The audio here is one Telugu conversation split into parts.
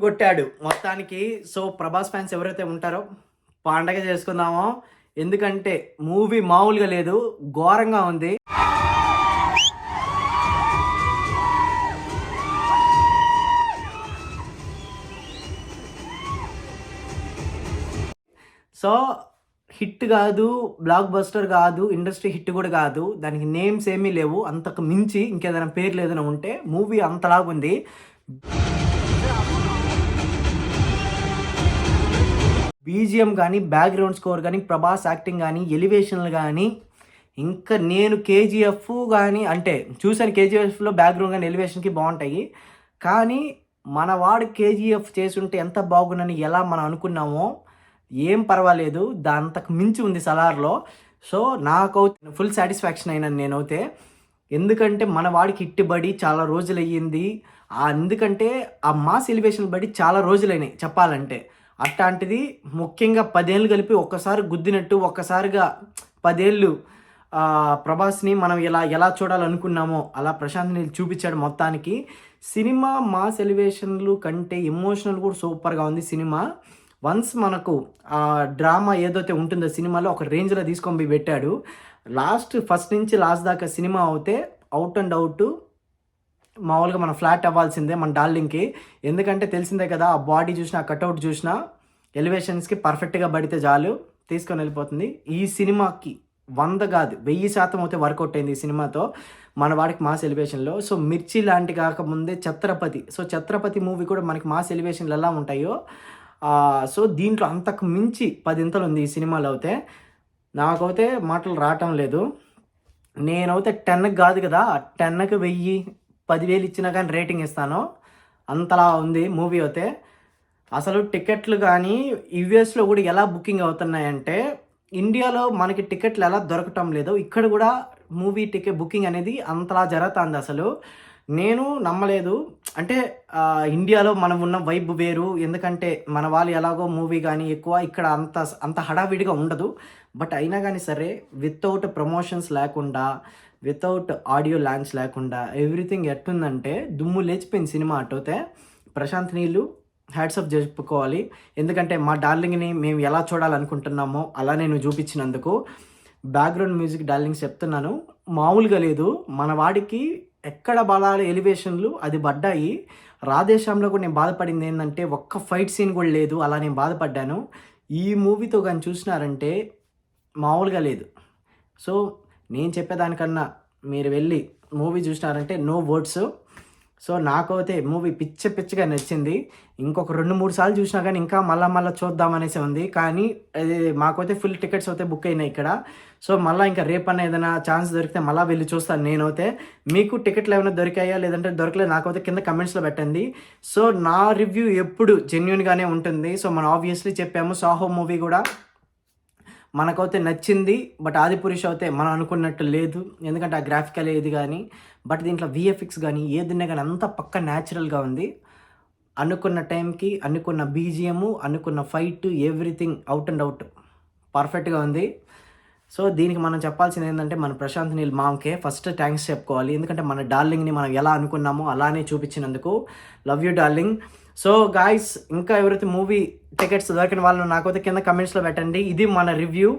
కొట్టాడు మొత్తానికి. సో ప్రభాస్ ఫ్యాన్స్ ఎవరైతే ఉంటారో పండగ చేసుకుందామో, ఎందుకంటే మూవీ మామూలుగా లేదు, ఘోరంగా ఉంది. సో హిట్ కాదు, బ్లాక్ బస్టర్ కాదు, ఇండస్ట్రీ హిట్ కూడా కాదు, దానికి నేమ్స్ ఏమీ లేవు. అంతకు మించి ఇంకేదైనా పేర్లు ఏదైనా ఉంటే మూవీ అంతలాగుంది. బీజిఎం కానీ, బ్యాక్గ్రౌండ్ స్కోర్ కానీ, ప్రభాస్ యాక్టింగ్ కానీ, ఎలివేషన్లు కానీ, ఇంకా నేను కేజీఎఫ్ కానీ అంటే చూసాను, కేజీఎఫ్లో బ్యాక్గ్రౌండ్ కానీ ఎలివేషన్కి బాగుంటాయి. కానీ మన వాడు కేజీఎఫ్ చేసుంటే ఎంత బాగుందని ఎలా మనం అనుకున్నామో ఏం పర్వాలేదు, దాంతకు మించి ఉంది సలార్లో. సో నాకైతే ఫుల్ సాటిస్ఫాక్షన్ అయినాను నేనైతే. ఎందుకంటే మన వాడికి ఇట్టుబడి చాలా రోజులు అయ్యింది. ఎందుకంటే ఆ మాస్ ఎలివేషన్ బడి చాలా రోజులైనాయి చెప్పాలంటే. అట్లాంటిది ముఖ్యంగా 10 ఏళ్ళు కలిపి ఒక్కసారి గుద్దినట్టు, ఒక్కసారిగా 10 ఏళ్ళు ప్రభాస్ని మనం ఎలా చూడాలనుకున్నామో అలా ప్రశాంత్ నీల్ చూపించాడు మొత్తానికి. సినిమా మాస్ ఎలివేషన్లు కంటే ఎమోషనల్ కూడా సూపర్గా ఉంది సినిమా. వన్స్ మనకు ఆ డ్రామా ఏదైతే ఉంటుందో సినిమాలో ఒక రేంజ్లో తీసుకొని పోయి పెట్టాడు. ఫస్ట్ నుంచి లాస్ట్ దాకా సినిమా అవుతే అవుట్ అండ్ అవుట్ మామూలుగా మనం ఫ్లాట్ అవ్వాల్సిందే మన డార్లింగ్కి. ఎందుకంటే తెలిసిందే కదా, ఆ బాడీ చూసినా, ఆ కట్అవుట్ చూసినా ఎలివేషన్స్కి పర్ఫెక్ట్గా పడితే చాలు తీసుకొని వెళ్ళిపోతుంది. ఈ సినిమాకి 100 కాదు 1000% అయితే వర్కౌట్ అయింది ఈ సినిమాతో మన వాడికి మాస్ ఎలివేషన్లో. సో మిర్చి లాంటి కాకముందే ఛత్రపతి మూవీ కూడా మనకి మాస్ ఎలివేషన్లు ఎలా ఉంటాయో, సో దీంట్లో అంతకు మించి 10 ఇంతలు ఉంది ఈ సినిమాలో అయితే. నాకైతే మాటలు రావటం లేదు. నేనైతే 10కి కాదు కదా, 10కి 1000 10,000 ఇచ్చినా కానీ రేటింగ్ ఇస్తాను, అంతలా ఉంది మూవీ అయితే. అసలు టికెట్లు కానీ యూఎస్లో కూడా ఎలా బుకింగ్ అవుతున్నాయంటే, ఇండియాలో మనకి టికెట్లు ఎలా దొరకటం లేదు, ఇక్కడ కూడా మూవీ టికెట్ బుకింగ్ అనేది అంతలా జరుగుతుంది. అసలు నేను నమ్మలేదు. అంటే ఇండియాలో మనం ఉన్న వైబ్ వేరు, ఎందుకంటే మన వాళ్ళు ఎలాగో మూవీ కానీ ఎక్కువ ఇక్కడ అంత హడావిడిగా ఉండదు. బట్ అయినా కానీ సరే, వితౌట్ ప్రమోషన్స్ లేకుండా, వితౌట్ ఆడియో లాంచ్ లేకుండా ఎవ్రీథింగ్ ఎట్టుందంటే దుమ్ము లేచిపోయింది సినిమా. అటైతే ప్రశాంత్ నీళ్ళు హ్యాట్స్ ఆఫ్ చెప్పుకోవాలి. ఎందుకంటే మా డార్లింగ్ని మేము ఎలా చూడాలనుకుంటున్నామో అలా నేను చూపించినందుకు. బ్యాక్గ్రౌండ్ మ్యూజిక్ డార్లింగ్స్ చెప్తున్నాను, మామూలుగా లేదు. మన వాడికి ఎక్కడ బలాల ఎలివేషన్లు అది పడ్డాయి. రాధేశ్యామ్లో కూడా నేను బాధపడింది ఏంటంటే ఒక్క ఫైట్ సీన్ కూడా లేదు, అలా నేను బాధపడ్డాను. ఈ మూవీతో కానీ చూసినారంటే మామూలుగా లేదు. సో నేను చెప్పేదానికన్నా మీరు వెళ్ళి మూవీ చూసినారంటే నో వర్డ్స్. సో నాకైతే మూవీ పిచ్చిగా నచ్చింది. ఇంకొక 2-3 సార్లు చూసినా కానీ ఇంకా మళ్ళీ చూద్దామనేసి ఉంది. కానీ అది మాకైతే ఫుల్ టికెట్స్ అయితే బుక్ అయినాయి ఇక్కడ. సో మళ్ళీ ఇంకా రేపన్నా ఏదైనా ఛాన్స్ దొరికితే మళ్ళీ వెళ్ళి చూస్తాను నేనైతే. మీకు టికెట్లు ఏమైనా దొరికాయా లేదంటే దొరకలేదు నాకైతే కింద కమెంట్స్లో పెట్టండి. సో నా రివ్యూ ఎప్పుడు జెన్యూన్గానే ఉంటుంది. సో మనం ఆబ్వియస్లీ చెప్పాము, సాహో మూవీ కూడా మనకైతే నచ్చింది. బట్ ఆదిపురుష్ అయితే మనం అనుకున్నట్టు లేదు, ఎందుకంటే ఆ గ్రాఫికల్ ఏది కానీ, బట్ దీంట్లో విఎఫ్ఎక్స్ కానీ ఏదిన్నా కానీ అంతా పక్క న్యాచురల్గా ఉంది. అనుకున్న టైంకి అనుకున్న బీజిఎము, అనుకున్న fight, everything out and out పర్ఫెక్ట్గా ఉంది. సో దీనికి మనం చెప్పాల్సింది ఏంటంటే మన ప్రశాంత్ నీల్ మామ్కే ఫస్ట్ థ్యాంక్స్ చెప్పుకోవాలి. ఎందుకంటే మన డార్లింగ్ని మనం ఎలా అనుకున్నామో అలానే చూపించినందుకు. Love you darling. So guys, ఇంకా ఎవరైతే మూవీ టికెట్స్ దొరికిన వాళ్ళు నాకైతే కింద కమెంట్స్లో పెట్టండి. ఇది మన రివ్యూ.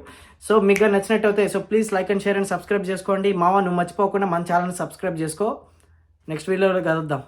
సో మీకు నచ్చినట్టు అయితే so please like and share and subscribe చేసుకోండి. మావా నువ్వు మర్చిపోకుండా మన ఛానల్ని సబ్స్క్రైబ్ చేసుకో. నెక్స్ట్ వీడియోలో కలుద్దాం.